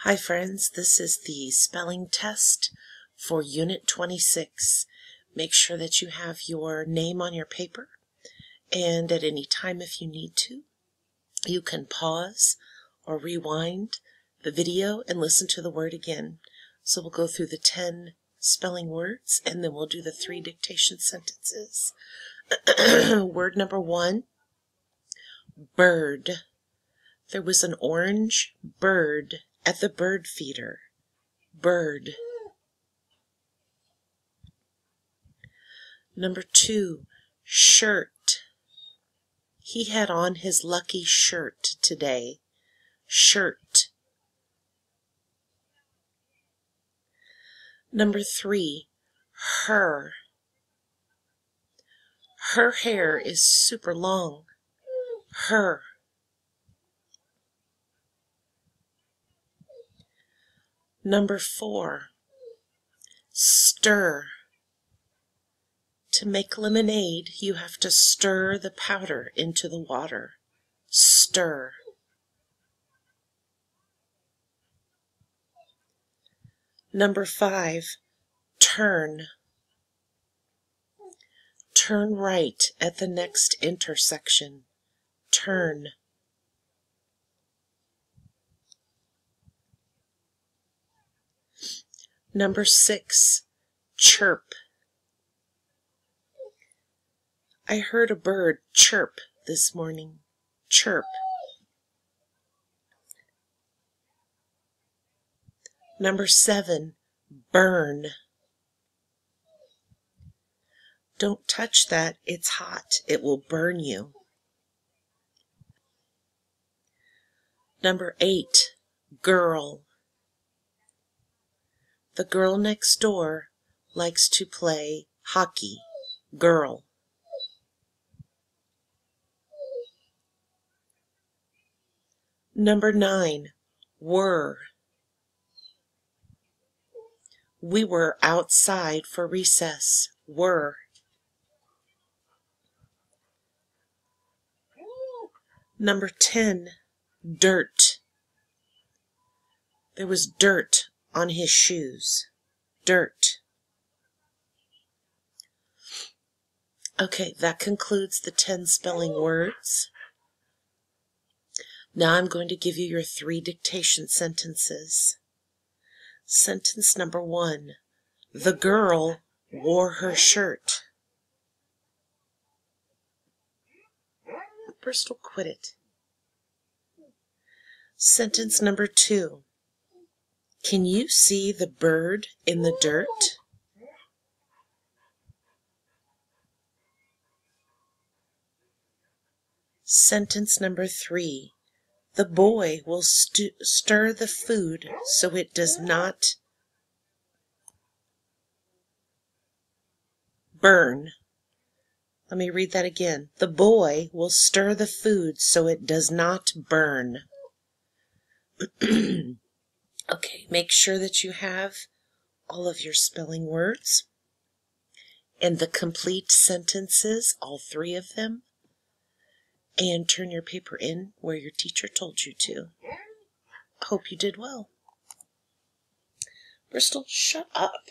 Hi friends, this is the spelling test for Unit 26. Make sure that you have your name on your paper, and at any time if you need to, you can pause or rewind the video and listen to the word again. So we'll go through the 10 spelling words and then we'll do the 3 dictation sentences. Word number 1, bird. There was an orange bird at the bird feeder. Bird. Number 2, shirt. He had on his lucky shirt today. Shirt. Number 3, her. Her hair is super long. Her. Number 4, stir. To make lemonade, you have to stir the powder into the water. Stir. Number 5, turn. Turn right at the next intersection. Turn. Number 6, chirp. I heard a bird chirp this morning. Chirp. Number 7, burn. Don't touch that, it's hot. It will burn you. Number 8, girl. The girl next door likes to play hockey. Girl. Number 9, were. We were outside for recess. Were. Number 10, dirt. There was dirt on his shoes. Dirt. Okay, that concludes the 10 spelling words. Now I'm going to give you your 3 dictation sentences. Sentence number 1, the girl wore her shirt. Bristol, quit it. Sentence number 2, can you see the bird in the dirt? Sentence number 3, the boy will stir the food so it does not burn. Let me read that again. The boy will stir the food so it does not burn. Okay, make sure that you have all of your spelling words and the complete sentences, all 3 of them, and turn your paper in where your teacher told you to. Hope you did well. Bristol, shut up.